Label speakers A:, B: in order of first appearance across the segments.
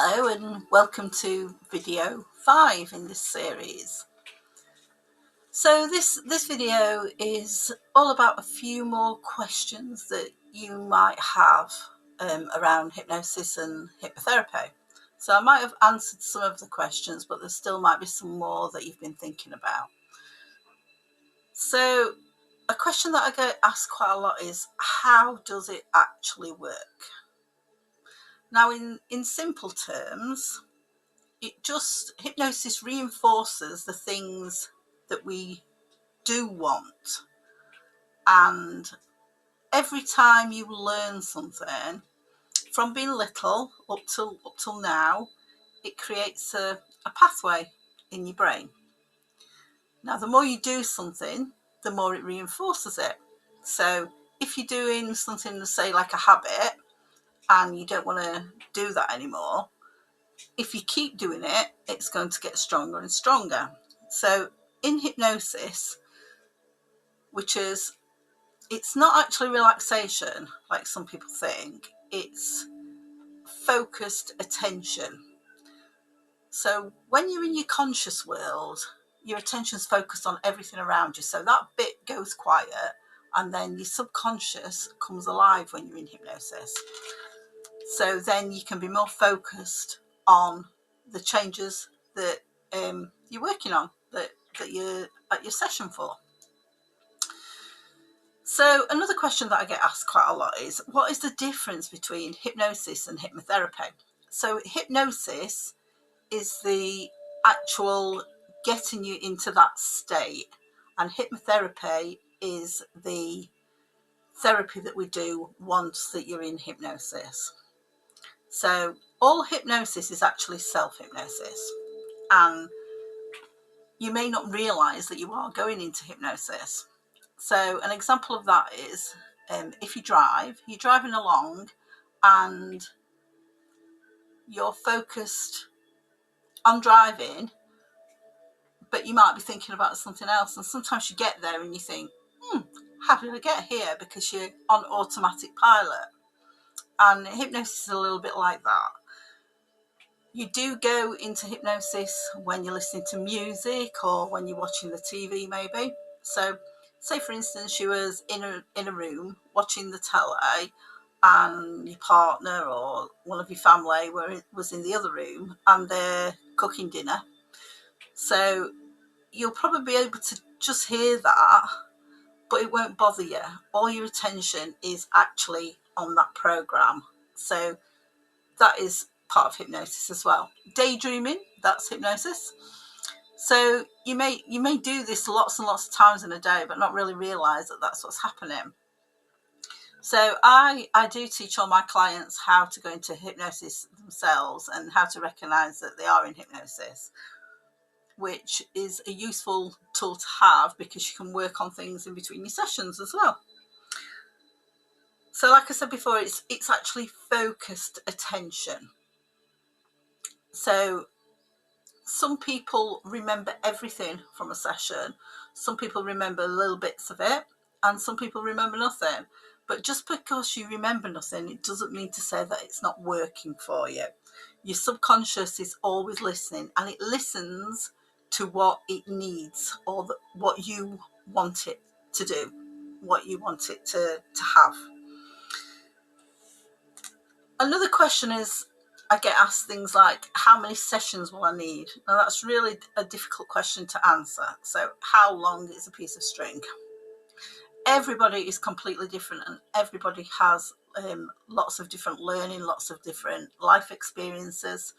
A: Hello and welcome to video 5 in this series. So this video is all about a few more questions that you might have around hypnosis and hypnotherapy. So I might have answered some of the questions, but there still might be some more that you've been thinking about. So a question that I get asked quite a lot is, how does it actually work? Now, in simple terms, hypnosis reinforces the things that we do want. And every time you learn something, from being little up till now, it creates a pathway in your brain. Now, the more you do something, the more it reinforces it. So if you're doing something, say like a habit, and you don't want to do that anymore, if you keep doing it, it's going to get stronger and stronger. So in hypnosis, it's not actually relaxation like some people think, it's focused attention. So when you're in your conscious world, your attention's focused on everything around you. So that bit goes quiet, and then your subconscious comes alive when you're in hypnosis. So then you can be more focused on the changes that you're working on, that you're at your session for. So another question that I get asked quite a lot is, what is the difference between hypnosis and hypnotherapy? So hypnosis is the actual getting you into that state, and hypnotherapy is the therapy that we do once that you're in hypnosis. So all hypnosis is actually self-hypnosis, and you may not realise that you are going into hypnosis. So an example of that is if you're driving along and you're focused on driving, but you might be thinking about something else, and sometimes you get there and you think, how did I get here? Because you're on automatic pilot. And hypnosis is a little bit like that. You do go into hypnosis when you're listening to music or when you're watching the TV maybe. So say for instance you was in a room watching the telly, and your partner or one of your family was in the other room and they're cooking dinner. So you'll probably be able to just hear that, but it won't bother you. All your attention is actually on that program. So that is part of hypnosis as well. Daydreaming, that's hypnosis. So you may do this lots and lots of times in a day, but not really realise that that's what's happening. So I do teach all my clients how to go into hypnosis themselves and how to recognise that they are in hypnosis, which is a useful tool to have because you can work on things in between your sessions as well. So like I said before, it's actually focused attention. So some people remember everything from a session, some people remember little bits of it, and some people remember nothing. But just because you remember nothing, it doesn't mean to say that it's not working for you. Your subconscious is always listening, and it listens to what it needs, or what you want it to do, what you want it to have. Another question is, I get asked things like, how many sessions will I need? Now that's really a difficult question to answer. So how long is a piece of string? Everybody is completely different, and everybody has lots of different learning, lots of different life experiences,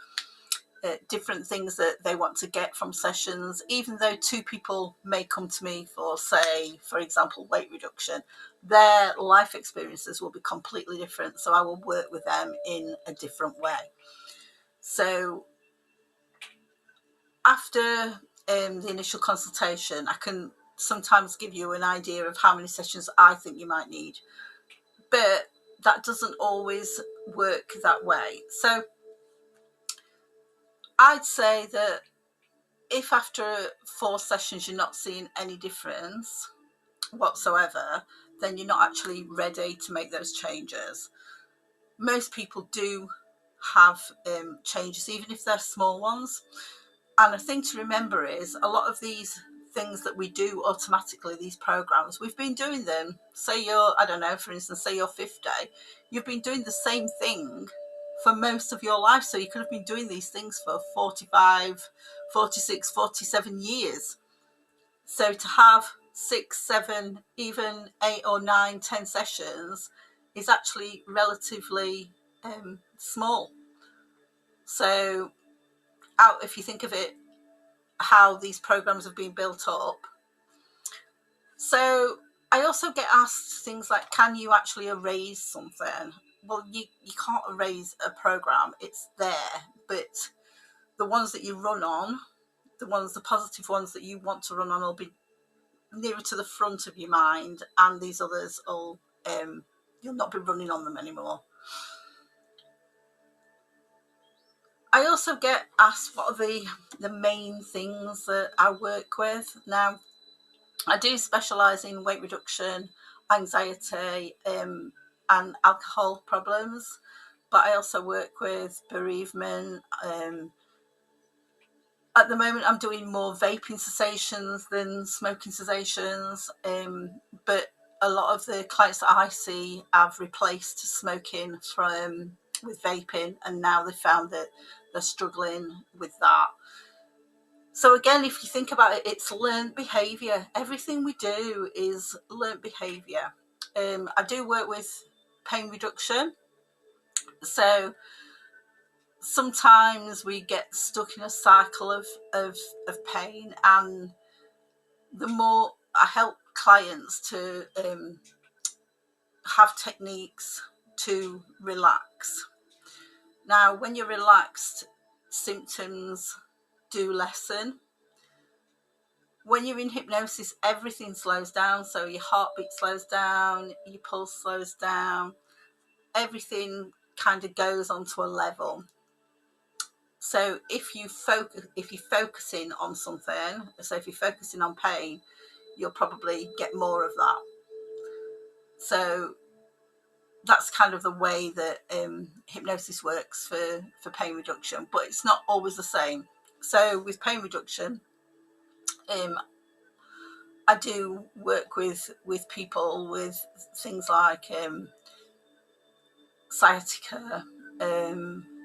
A: different things that they want to get from sessions. Even though two people may come to me for, say, for example, weight reduction, their life experiences will be completely different. So I will work with them in a different way. So after the initial consultation, I can sometimes give you an idea of how many sessions I think you might need, but that doesn't always work that way. So I'd say that if after 4 sessions you're not seeing any difference whatsoever, then you're not actually ready to make those changes. Most people do have changes, even if they're small ones. And a thing to remember is a lot of these things that we do automatically, these programs, we've been doing them. Say you're, I don't know, for instance, say you're 50, you've been doing the same thing for most of your life. So you could have been doing these things for 45, 46, 47 years. So to have 6, 7, even 8 or 9, 10 sessions is actually relatively small. So out, if you think of it, how these programs have been built up. So I also get asked things like, can you actually erase something? Well, you can't erase a program, it's there, but the ones that you run on, the positive ones that you want to run on will be nearer to the front of your mind, and these others will, you'll not be running on them anymore. I also get asked what are the main things that I work with. Now, I do specialise in weight reduction, anxiety, and alcohol problems, but I also work with bereavement. At the moment, I'm doing more vaping cessations than smoking cessations, but a lot of the clients that I see have replaced smoking with vaping, and now they've found that they're struggling with that. So again, if you think about it, it's learned behaviour. Everything we do is learned behaviour. I do work with pain reduction. So sometimes we get stuck in a cycle of pain, and the more I help clients to have techniques to relax. Now, when you're relaxed, symptoms do lessen. When you're in hypnosis, everything slows down. So your heartbeat slows down, your pulse slows down, everything kind of goes onto a level. So if you're focusing on something, so if you're focusing on pain, you'll probably get more of that. So that's kind of the way that hypnosis works for pain reduction, but it's not always the same. So with pain reduction, I do work with people with things like sciatica,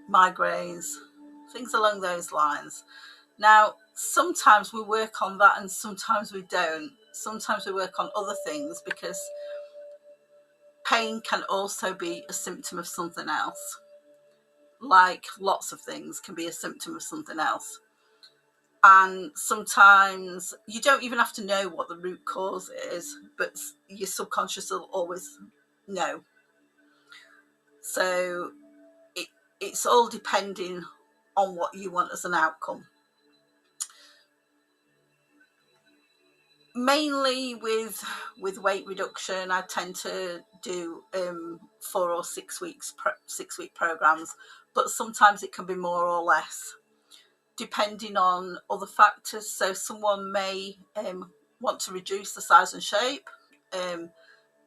A: migraines, things along those lines. Now, sometimes we work on that and sometimes we don't. Sometimes we work on other things, because pain can also be a symptom of something else. Like lots of things can be a symptom of something else. And sometimes you don't even have to know what the root cause is, but your subconscious will always know. So it's all depending on what you want as an outcome. Mainly with weight reduction, I tend to do 4 or 6 weeks 6-week programs, but sometimes it can be more or less, depending on other factors. So someone may want to reduce the size and shape,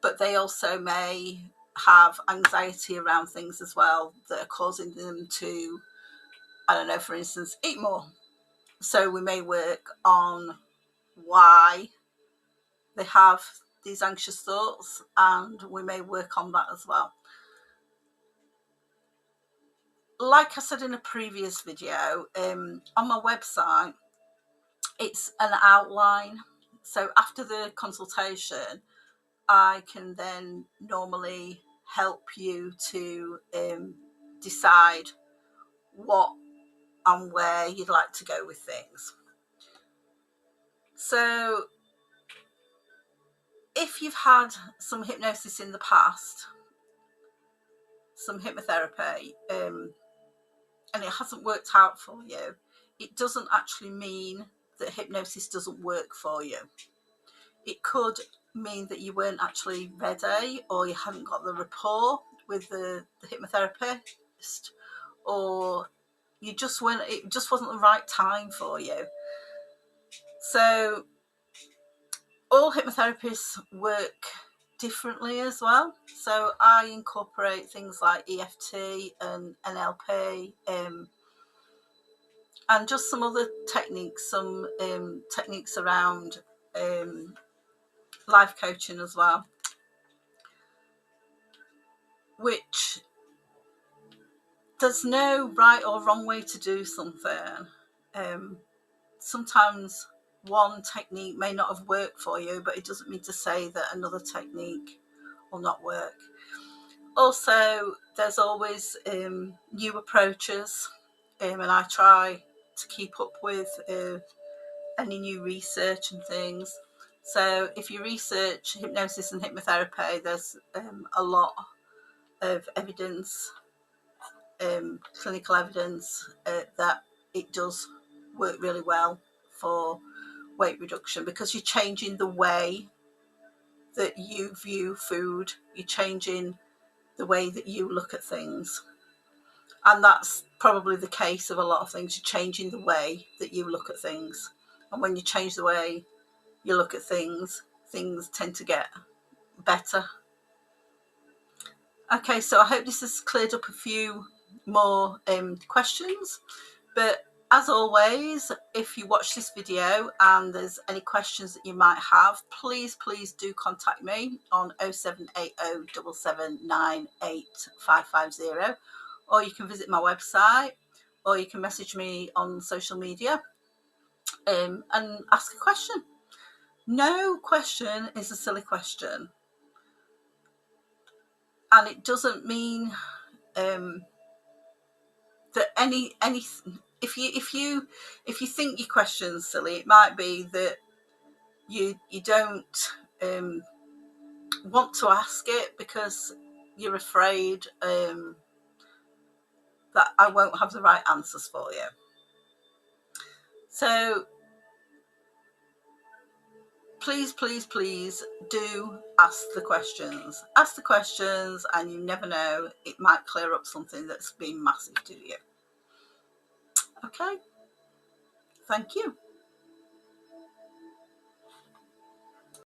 A: but they also may have anxiety around things as well that are causing them to, I don't know, for instance, eat more. So we may work on why they have these anxious thoughts, and we may work on that as well. Like I said in a previous video, on my website, it's an outline. So after the consultation, I can then normally help you to decide what and where you'd like to go with things. So if you've had some hypnosis in the past, some hypnotherapy, and it hasn't worked out for you, it doesn't actually mean that hypnosis doesn't work for you. It could mean that you weren't actually ready, or you hadn't got the rapport with the hypnotherapist, or you just weren't, it just wasn't the right time for you. So all hypnotherapists work differently as well. So I incorporate things like EFT and NLP, and just some other techniques, some techniques around life coaching as well, which there's no right or wrong way to do something. Sometimes one technique may not have worked for you, but it doesn't mean to say that another technique will not work. Also, there's always new approaches, and I try to keep up with any new research and things. So if you research hypnosis and hypnotherapy, there's a lot of evidence, clinical evidence, that it does work really well for weight reduction, because you're changing the way that you view food, you're changing the way that you look at things. And that's probably the case of a lot of things. You're changing the way that you look at things. And when you change the way you look at things, things tend to get better. Okay, so I hope this has cleared up a few more questions. But as always, if you watch this video and there's any questions that you might have, please do contact me on 0780 779 8550, or you can visit my website, or you can message me on social media and ask a question. No question is a silly question, and it doesn't mean that any if you think your question's silly, it might be that you don't want to ask it because you're afraid that I won't have the right answers for you. So please do ask the questions. Ask the questions, and you never know, it might clear up something that's been massive to you. Okay, thank you.